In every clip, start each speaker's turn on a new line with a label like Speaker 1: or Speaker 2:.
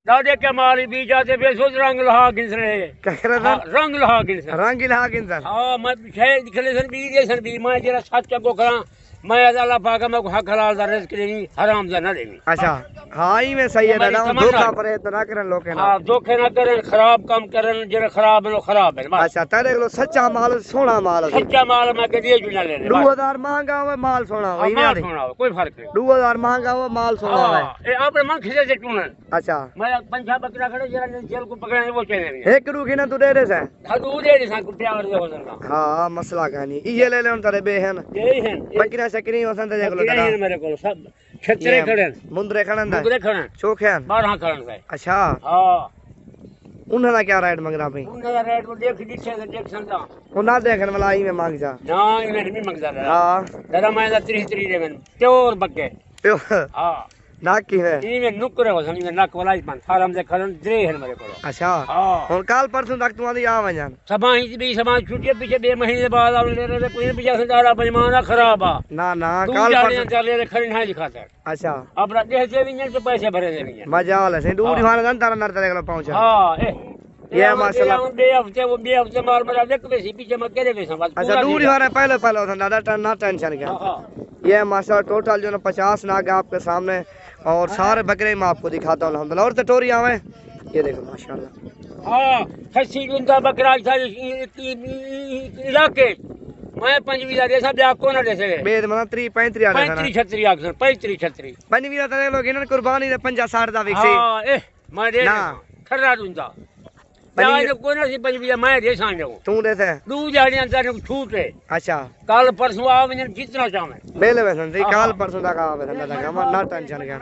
Speaker 1: दादे के मारी बीज आते बेसोच रंग लहा गिनस रहे रंग लहा गिनस हां मैं छे दिखले सन बीज सन बीज मैं जरा साथ का को करा मैं अल्लाह पाक मैं हक हलाल दा रिज़्क देनी हराम दा ना देनी।
Speaker 2: अच्छा हां ही में सही है दादा धोखा परे तो ना करन लोग ना।
Speaker 1: हां धोखे ना करन खराब काम करन जरा खराब है खराब है।
Speaker 2: अच्छा तेरे को सच्चा माल सोना माल
Speaker 1: सच्चा माल मैं के दिए जुना ले
Speaker 2: 2000 महंगा हो माल सोना वही ना
Speaker 1: सोना कोई फर्क नहीं
Speaker 2: 2000 महंगा हो माल सोना है
Speaker 1: ए आपने मन खिले से टून।
Speaker 2: अच्छा
Speaker 1: मैं पंजा बकरा खड़े जरा जेल को पकड़ने वो चले
Speaker 2: एक रू खिना तू दे दे से
Speaker 1: हां दे दे सा कुटिया और दे हो सकता
Speaker 2: हां मसला का नहीं ये ले ले तेरे बेहन
Speaker 1: यही है
Speaker 2: बकरा सकरी हो संत
Speaker 1: मेरे को सब छतरे खड़े
Speaker 2: मुंदरे खड़न दा
Speaker 1: मुंदरे खड़े
Speaker 2: चोखे
Speaker 1: 12 खड़न है।
Speaker 2: अच्छा
Speaker 1: हां
Speaker 2: उन्हें क्या रेट मंग रहा भाई
Speaker 1: उन्हें रेट को देख दिखे तो देख संता
Speaker 2: उन्हें देखन वाला ही में मांग जा
Speaker 1: ना इन्हें नहीं मांगदा
Speaker 2: हां
Speaker 1: दादा मैं 30 दे में प्योर बक्के हां
Speaker 2: नाक की है
Speaker 1: ई में नुकरे हो सनी में नाक वाला ही पान फार्म दे खड़न दे है मेरे को।
Speaker 2: अच्छा
Speaker 1: हां
Speaker 2: और कल परसों तक तू आंदी आ वजन
Speaker 1: सभा ही भी सभा छुट्टी पीछे 2 महीने बाद आ ले रे कोई भी जैसे दारा बेईमाना खराब आ
Speaker 2: ना ना कल परसों
Speaker 1: चले रे खड़ी नहीं दिखाता।
Speaker 2: अच्छा
Speaker 1: अपना देह से भी नहीं पैसे भरे देंगे
Speaker 2: मजा वाला से दूर वाला जन तारा नर तेरे को पहुंचा।
Speaker 1: हां
Speaker 2: ये माशाल्लाह
Speaker 1: 2 हफ्ते माल मेरा देख बेसी पीछे मैं करे बेसा बात।
Speaker 2: अच्छा दूर वाला पहले होता दादा ना टेंशन क्या ये माशाल्लाह टोटल जो ना 50 नाग आपके सामने और सारे बकरे मैं आपको दिखाता हूं अल्हम्दुलिल्लाह। और टटोरी आवे ये देखो माशाल्लाह
Speaker 1: हां खसी गुंदा बकरा इलाके मैं 25 दे सब आपको ना दे सके
Speaker 2: बेद मतलब 30 35 आ
Speaker 1: 35 36 आखर 35 36
Speaker 2: पंजवीरा तेरे लोग इन्हन कुर्बानी दे 50 60 दा विकसी
Speaker 1: हां ए मैं दे
Speaker 2: ना
Speaker 1: खरा दूंगा आज को ना सी 25 मैं दे सांजो
Speaker 2: तू दे से
Speaker 1: दू जाड़ी अंदर छूट है।
Speaker 2: अच्छा
Speaker 1: कल परसों आ मैंने जितना चाहे
Speaker 2: बेले वैसन सी कल परसों तक आवे दादा का ना टेंशन क्या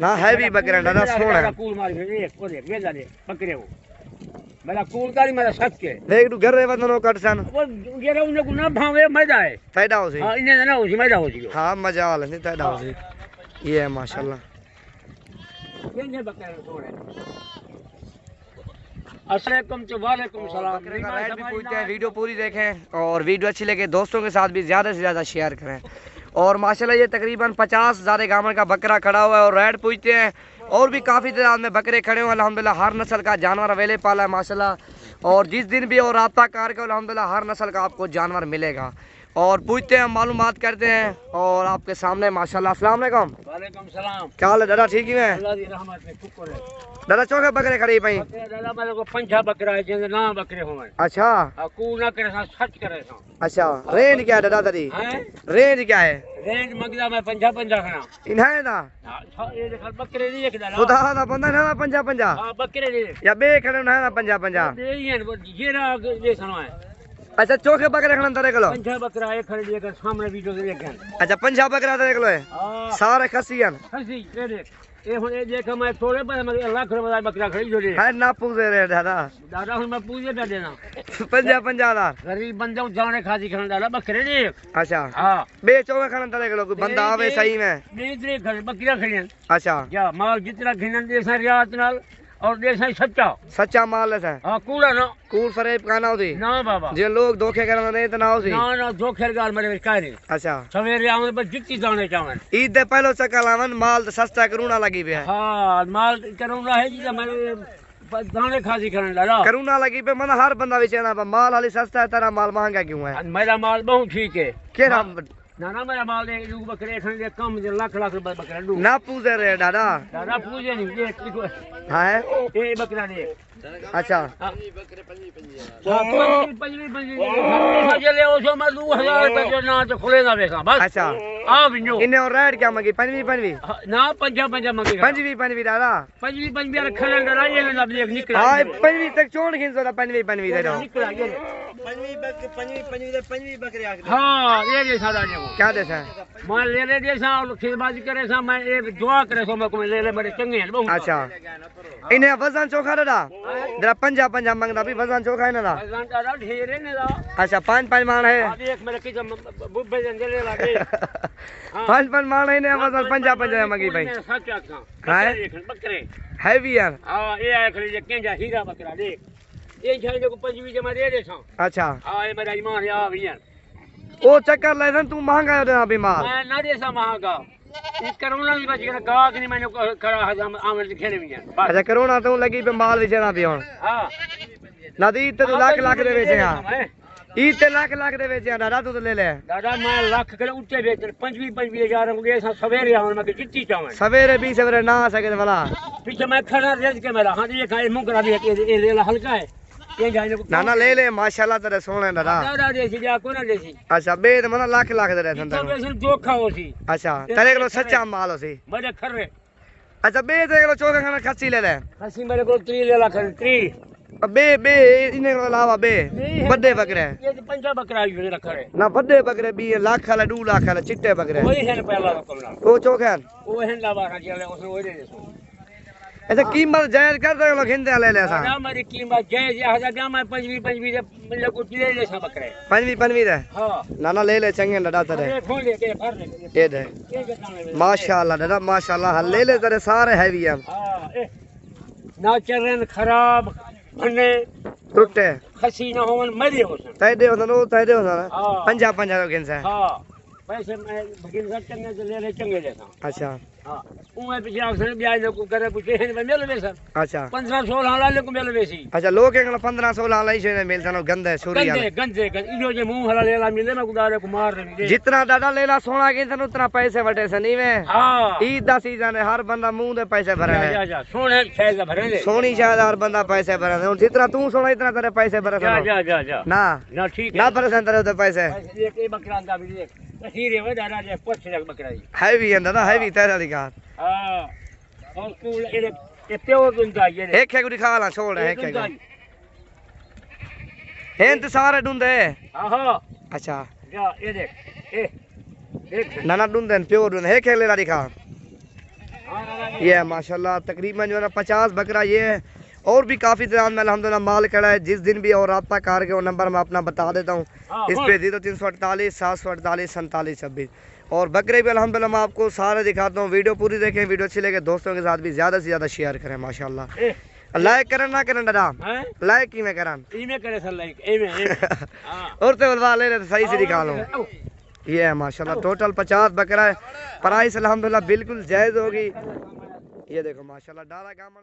Speaker 2: ना है भी बकरा दादा सोना
Speaker 1: कूल मार के एक को दे वेला दे बकरे वो मेरा कूल कारी मेरा सच के
Speaker 2: देख तू घर रे वदनो कटसन
Speaker 1: वो जेरा उन्हें को ना भावे मजा है
Speaker 2: फायदा हो सी
Speaker 1: हां इन्हें ना हो सी मजा हो सी
Speaker 2: हां मजा वाला नहीं फायदा हो सी ये है माशाल्लाह
Speaker 1: ये बकरे सोने अस्सलाम तो वालेकुम सलाम
Speaker 2: रेट भी पूछते हैं। वीडियो पूरी देखें और वीडियो अच्छी लगे दोस्तों के साथ भी ज़्यादा से ज़्यादा शेयर करें। और माशाल्लाह ये तकरीबन 50 ज़ारे गामन का बकरा खड़ा हुआ है और रेट पूछते हैं और भी काफ़ी तादाद में बकरे खड़े हुए हैं अल्हम्दुलिल्लाह। हर नस्ल का जानवर अवेले पाला है माशाल्लाह और जिस दिन भी और रब्ता कार के अल्हम्दुलिल्लाह हर नस्ल का आपको जानवर मिलेगा। और पूछते हैं मालूमात करते हैं और आपके सामने माशाल्लाह। अस्सलाम वालेकुम।
Speaker 1: वालेकुम सलाम।
Speaker 2: क्या हाल है दादा ठीक ही है
Speaker 1: अल्लाह दी रहमत है शुक्र है
Speaker 2: दादा चौके बकरे खड़ी पई
Speaker 1: दादा मेरे को 5 बकरा है जिंदे ना बकरे होवे
Speaker 2: अच्छा
Speaker 1: कू ना करे सा सच करे सा।
Speaker 2: अच्छा रेंज क्या है दादा दादी
Speaker 1: हैं
Speaker 2: रेंज क्या है
Speaker 1: रेंज मंगदा मैं 50 खना
Speaker 2: इन्हें ना
Speaker 1: ये देख बकरे नहीं एक दादा
Speaker 2: खुदा दा बंदा ना 50
Speaker 1: हां बकरे नहीं
Speaker 2: या बे खड़े ना 50
Speaker 1: ये ही है जेरा ये सुनो है।
Speaker 2: अच्छा चौके बकरे खड़न तेरे को
Speaker 1: 5 बकरा एक खड़े लेकर सामने वीडियो से देख
Speaker 2: अच्छा 50 बकरा तेरे को है
Speaker 1: हां
Speaker 2: सारे खसियन
Speaker 1: खसी ये देख ये हुन ये देख मैं थोड़े पर मैं लाख रुपए बकरा खड़ी जो
Speaker 2: है ना पूछे रे दादा
Speaker 1: दादा हुन मैं पूछे पे देना
Speaker 2: 50 दा
Speaker 1: गरीब बंदे जाने खाती खड़न दादा बकरे नहीं
Speaker 2: अच्छा
Speaker 1: हां
Speaker 2: बे चौके खड़न तेरे को कोई बंदा आवे सही में
Speaker 1: नहीं खड़े बकरियां खड़ी
Speaker 2: अच्छा
Speaker 1: या माल जितना खिनन दे सा रियात नाल और दे सा
Speaker 2: सच्चा माल है
Speaker 1: हां कूड़ा ना
Speaker 2: कूड़ फरेब काना होती
Speaker 1: ना बाबा
Speaker 2: जे लोग धोखे करन दे इतना होती
Speaker 1: ना ना धोखे गाल मेरे का नहीं।
Speaker 2: अच्छा
Speaker 1: सवेरे आवन पर जितनी जाने चावन
Speaker 2: ईद दे पहलो चक्कर लावन माल तो सस्ता करूना लगी पे है
Speaker 1: हां माल करूंगा है जी मेरे दाने खासी करने लगा
Speaker 2: करूना लगी पे मन हर बंदा बेचना माल हाली सस्ता है तेरा माल महंगा क्यों है
Speaker 1: मेरा माल बहुत ठीक है
Speaker 2: केरा
Speaker 1: ना ना मेरा माल एक दू बकरे खड़े कम जे लाख रुपए बकरा दू
Speaker 2: ना पूछे रे दादा
Speaker 1: दादा पूछे नहीं ये
Speaker 2: है
Speaker 1: ये बकरा दे
Speaker 2: अच्छा
Speaker 1: चले उसो मैं 2000 रुपए जो ना तो खुले ना बेचा बस
Speaker 2: अच्छा
Speaker 1: आ बिनो
Speaker 2: इन्हें और रेट क्या मंगी पंजवी
Speaker 1: ना 5 मंगे
Speaker 2: पंजवी दादा
Speaker 1: 5 रखने डरा ये ना देख निकला
Speaker 2: हां पंजवी तक छोड़ खिन सो पंजवी दे दो
Speaker 1: निकला ये
Speaker 2: पंजवी बकरी आके
Speaker 1: हां ये जे सादा जो
Speaker 2: क्या देसा
Speaker 1: मैं ले ले जैसा खिदबाजी करे सा मैं एक दुआ करे सो मैं को ले ले बड़े चंगे हैं बहुत
Speaker 2: अच्छा इन्हें वजन चोखा दादा जरा 50 मंगदा भी वजन चोखा है ना
Speaker 1: वजन दादा ढेर है ना
Speaker 2: अच्छा 5 मान है
Speaker 1: एक मेरे की बुब्बे जंजले लागे
Speaker 2: 5 मान है ने वजन 50 मंगी भाई
Speaker 1: सच आखा
Speaker 2: है
Speaker 1: बकरे
Speaker 2: हैवी यार
Speaker 1: हां ये आए खड़ी जे केंजा हीरा बकरा देख ये छाई जो 25 जमा दे दे सा
Speaker 2: अच्छा
Speaker 1: हां ये मेरा ईमान आ भी यार
Speaker 2: ओ चक्कर ले तू महंगा दे बीमार
Speaker 1: मैं ना दे सा महंगा ये कोरोना भी बच गया गाहक नहीं मैंने करा हजम आमद खेने भी
Speaker 2: अच्छा कोरोना तो लगी पे माल विचना पे हुन
Speaker 1: हां
Speaker 2: नदी ते लाख लाख दे बेचे हां ई ते लाख दे बेचे दादा तू तो ले ले
Speaker 1: दादा मैं लाख के ऊंचे बेच 25,000 मुझे सवेरे आवन मैं चिट्टी चावन
Speaker 2: सवेरे भी सवेरे ना आ सके वाला
Speaker 1: पीछे मैं खड़ा रेज के मेरा हां ये खाए मुंह करा दिया ये रेला हल्का है ये जाने को
Speaker 2: ना ना ले ले माशाल्लाह तेरे सोने दादा
Speaker 1: दादा देसी जा को ना देसी
Speaker 2: अच्छा बेद मन लाख दे रहे
Speaker 1: तो वैसे जोखा होसी
Speaker 2: अच्छा तेरे को सच्चा माल होसी
Speaker 1: बड़े खरे
Speaker 2: अच्छा बेद तेरे को चोका खाना खस्सी ले ले
Speaker 1: खस्सी मेरे को 3 ले लाख 3
Speaker 2: बे बे इने को अलावा बे बड़े बकरे
Speaker 1: ये तो पंजा बकरा ही रखा है
Speaker 2: ना बड़े बकरे भी लाख वाला 2 लाख वाला चिट्टे बकरे
Speaker 1: वही है पहला कमला
Speaker 2: वो चोखन
Speaker 1: वो है लावा चले उसने वो दे दे
Speaker 2: अच्छा कीमत जायज कर दे लोग हिंदे ले ले सा
Speaker 1: हमारी कीमत जायज है हजार मैं 25 दे मतलब कुछ ले सा बकरे
Speaker 2: 25 दे
Speaker 1: हां
Speaker 2: ना ना ले ले चंगे दादा तेरे
Speaker 1: ये खोल ले के भर ले
Speaker 2: ये दे माशाल्लाह दादा माशाल्लाह ले ले तेरे सारे हैवी हैं
Speaker 1: हां ना चलन खराब बने
Speaker 2: टूटे
Speaker 1: खसी ना होवन मरे होसन
Speaker 2: तय दे होना पंजा पंजा तो गिनसे
Speaker 1: हां पैसे मैं भगिन सर चंगे से ले चंगे जैसा
Speaker 2: अच्छा
Speaker 1: हां उमे पीछे अक्सर ब्याज को करे कुछ है मेल में सर
Speaker 2: अच्छा
Speaker 1: 15-16 लाले को मेल वेसी
Speaker 2: अच्छा लोग के 15-16 लाई छे मेल सनो गंदे सूरी
Speaker 1: गंदे इयो जे मुंह हला लेला मिले मैं गुदारे को मार दे
Speaker 2: जितना दादा लेला सोना के तन उतना पैसे वटे से नहीं में
Speaker 1: हां
Speaker 2: ईद दा सीजन है हर बंदा मुंह दे पैसे भरे
Speaker 1: जा जा सोने शायद भरे ले
Speaker 2: सोनी शायद हर बंदा पैसे भरे और जितना तू सोना इतना तेरे पैसे भरे
Speaker 1: जा जा जा
Speaker 2: ना
Speaker 1: ठीक है
Speaker 2: ना भरे तेरे उधर पैसे
Speaker 1: एक बकरा दा भी देख तस्वीर है दादा जे 5 लाख बकरा
Speaker 2: हैवी है दादा हैवी तेरा दिखा
Speaker 1: हां और स्कूल ये प्योर दुंदा ये
Speaker 2: एक है को दिखा ला छोड़ है एक है हैं तो सारे ढूंढे
Speaker 1: हां
Speaker 2: अच्छा
Speaker 1: जा ये देख
Speaker 2: ना ना ढूंढे प्योर ढूंढे एक ले ला दिखा
Speaker 1: हां
Speaker 2: ये माशाल्लाह तकरीबन जो है 50 बकरा ये है और भी काफी तादाद में अल्हम्दुलिल्लाह माल खड़ा है जिस दिन भी और रब्ता कार के वो नंबर मैं अपना बता देता हूँ इस पे 0348 748 47 26 और बकरे भी अल्हम्दुलिल्लाह मैं आपको सारे दिखाता हूँ वीडियो पूरी देखें वीडियो अच्छी लगे दोस्तों के साथ भी ज्यादा से ज्यादा शेयर करें माशाल्लाह लाइक करें ना करें दादा लाइक की में करन
Speaker 1: इमे करे सर लाइक एमे हां
Speaker 2: और तो बोलवा ले रहे सही से निकालो ये है माशाल्लाह टोटल 50 बकरा है प्राइस अल्हम्दुलिल्लाह बिल्कुल जायज होगी ये देखो माशाल्लाह डाला गामर